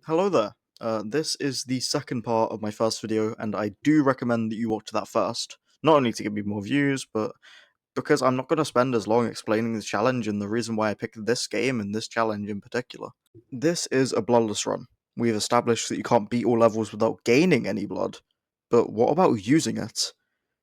Hello there. This is the second part of my first video, and I do recommend that you watch that first. Not only to give me more views, but because I'm not going to spend as long explaining the challenge and the reason why I picked this game and this challenge in particular. This is a bloodless run. We've established that you can't beat all levels without gaining any blood, but what about using it?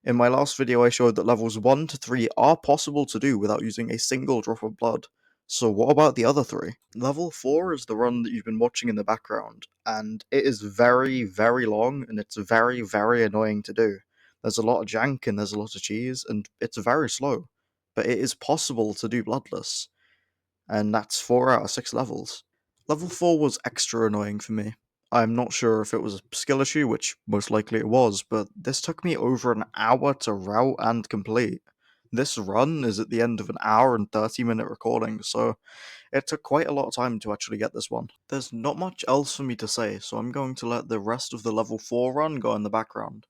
In my last video I showed that levels 1 to 3 are possible to do without using a single drop of blood. So what about the other three? Level 4 is the run that you've been watching in the background, and it is very, very long, and it's very, very annoying to do. There's a lot of jank and there's a lot of cheese, and it's very slow. But it is possible to do Bloodless, and that's 4 out of 6 levels. Level 4 was extra annoying for me. I'm not sure if it was a skill issue, which most likely it was, but this took me over an hour to route and complete. This run is at the end of an hour and 30-minute recording, so it took quite a lot of time to actually get this one. There's not much else for me to say, so I'm going to let the rest of the level 4 run go in the background.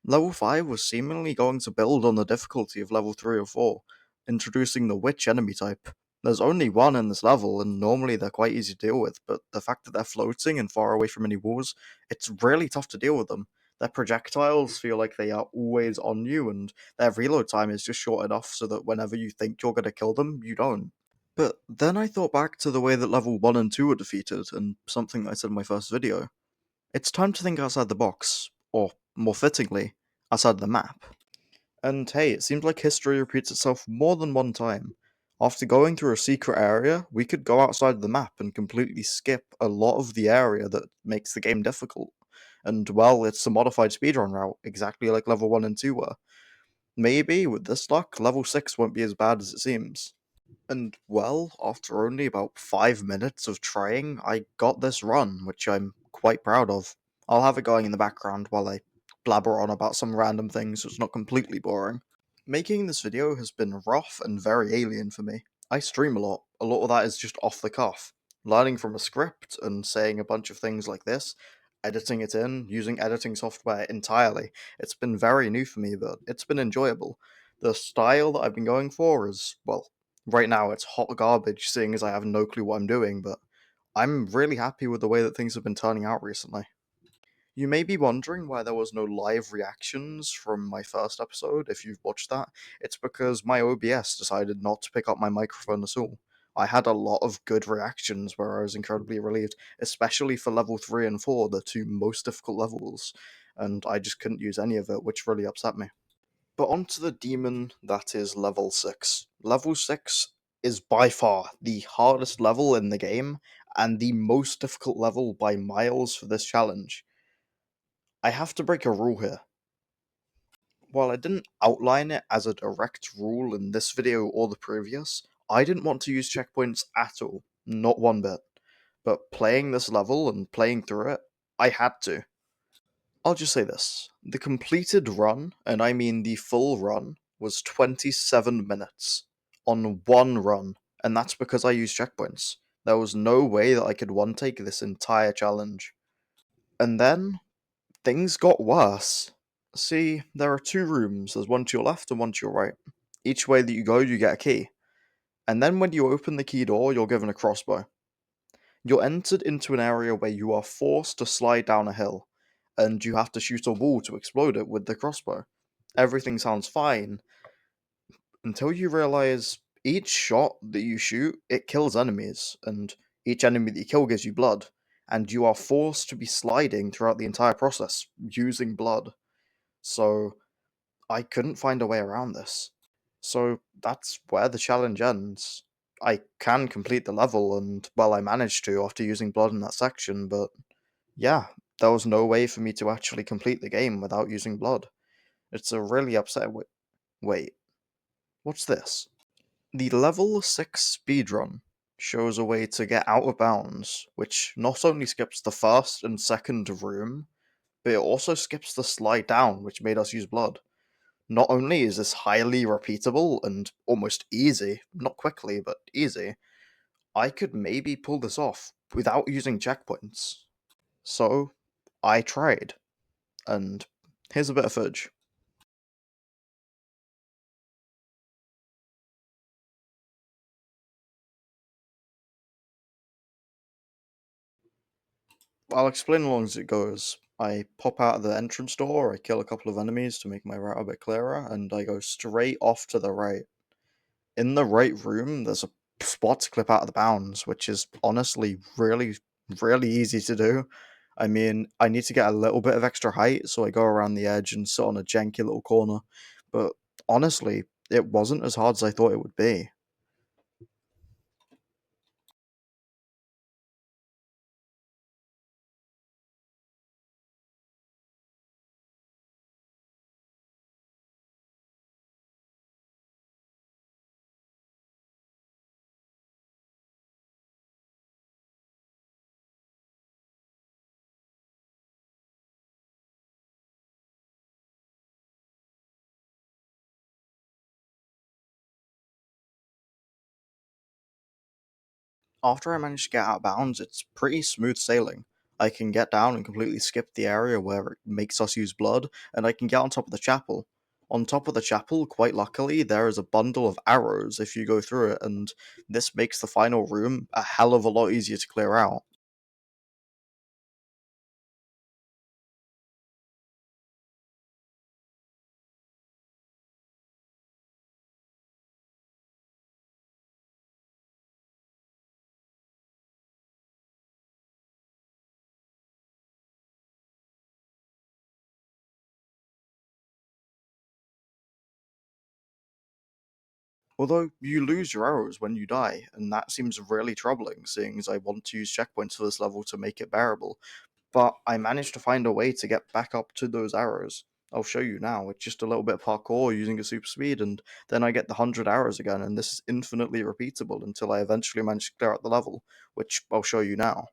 Level 5 was seemingly going to build on the difficulty of level 3 or 4, introducing the witch enemy type. There's only one in this level, and normally they're quite easy to deal with, but the fact that they're floating and far away from any walls, it's really tough to deal with them. Their projectiles feel like they are always on you, and their reload time is just short enough so that whenever you think you're going to kill them, you don't. But then I thought back to the way that level 1 and 2 were defeated, and something I said in my first video. It's time to think outside the box, or more fittingly, outside the map. And hey, it seems like history repeats itself more than one time. After going through a secret area, we could go outside the map and completely skip a lot of the area that makes the game difficult. And well, it's a modified speedrun route, exactly like level 1 and 2 were. Maybe, with this luck, level 6 won't be as bad as it seems. And well, after only about 5 minutes of trying, I got this run, which I'm quite proud of. I'll have it going in the background while I blabber on about some random things so it's not completely boring. Making this video has been rough and very alien for me. I stream a lot. A lot of that is just off the cuff. Learning from a script and saying a bunch of things like this, editing it in, using editing software entirely. It's been very new for me, but it's been enjoyable. The style that I've been going for is, well, right now it's hot garbage, seeing as I have no clue what I'm doing, but I'm really happy with the way that things have been turning out recently. You may be wondering why there was no live reactions from my first episode, if you've watched that. It's because my OBS decided not to pick up my microphone at all. I had a lot of good reactions where I was incredibly relieved, especially for level 3 and 4, the two most difficult levels, and I just couldn't use any of it, which really upset me. But onto the demon that is level 6. Level 6 is by far the hardest level in the game, and the most difficult level by miles for this challenge. I have to break a rule here. While I didn't outline it as a direct rule in this video or the previous, I didn't want to use checkpoints at all, not one bit. But playing this level and playing through it, I had to. I'll just say this. The completed run, and I mean the full run, was 27 minutes. On one run, and that's because I used checkpoints. There was no way that I could one-take this entire challenge. And then, things got worse. See, there are two rooms, there's one to your left and one to your right. Each way that you go, you get a key. And then when you open the key door, you're given a crossbow. You're entered into an area where you are forced to slide down a hill, and you have to shoot a wall to explode it with the crossbow. Everything sounds fine until you realize each shot that you shoot, it kills enemies, and each enemy that you kill gives you blood, and you are forced to be sliding throughout the entire process using blood. So I couldn't find a way around this. So that's where the challenge ends. I can complete the level, and well, I managed to after using blood in that section, but yeah, there was no way for me to actually complete the game without using blood. It's a really upset. Wait, what's this? The level 6 speedrun shows a way to get out of bounds, which not only skips the first and second room, but it also skips the slide down, which made us use blood. Not only is this highly repeatable and almost easy, not quickly, but easy, I could maybe pull this off without using checkpoints. So, I tried, and here's a bit of footage. I'll explain along as it goes. I pop out of the entrance door, I kill a couple of enemies to make my route a bit clearer, and I go straight off to the right. In the right room, there's a spot to clip out of the bounds, which is honestly really easy to do. I mean, I need to get a little bit of extra height, so I go around the edge and sit on a janky little corner. But honestly, it wasn't as hard as I thought it would be. After I manage to get out of bounds, it's pretty smooth sailing. I can get down and completely skip the area where it makes us use blood, and I can get on top of the chapel. On top of the chapel, quite luckily, there is a bundle of arrows if you go through it, and this makes the final room a hell of a lot easier to clear out. Although you lose your arrows when you die, and that seems really troubling, seeing as I want to use checkpoints for this level to make it bearable. But I managed to find a way to get back up to those arrows. I'll show you now. It's just a little bit of parkour using a super speed, and then I get the 100 arrows again, and this is infinitely repeatable until I eventually manage to clear out the level, which I'll show you now.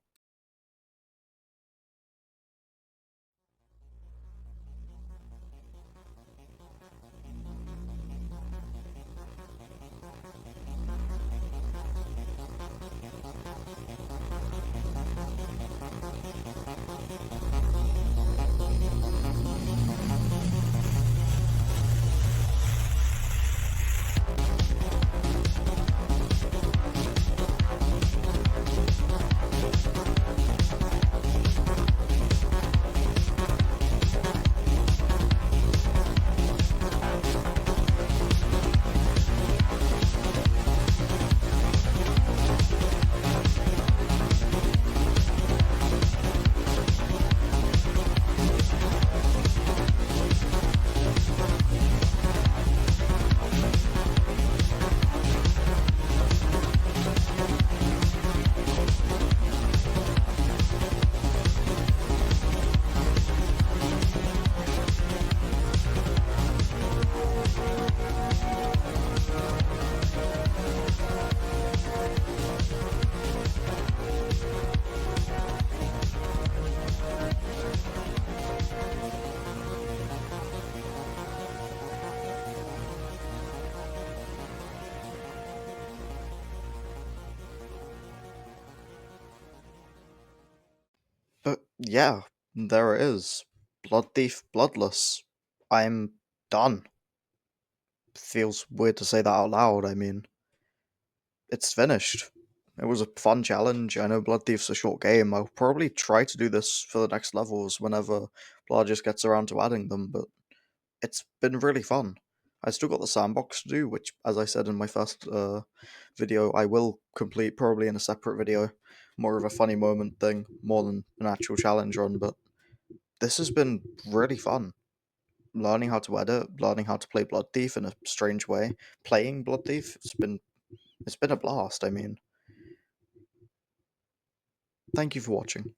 But yeah, there it is. Blood Thief Bloodless. I'm done. feels weird to say that out loud. I mean, it's finished. It was a fun challenge. I know Blood Thief's a short game. I'll probably try to do this for the next levels whenever Blood gets around to adding them, but it's been really fun. I still got the sandbox to do, which, as I said in my first video, I will complete probably in a separate video. More of a funny moment thing, more than an actual challenge run, but this has been really fun. Learning how to edit, learning how to play Blood Thief in a strange way, playing Blood Thief, it's been a blast. I mean, thank you for watching.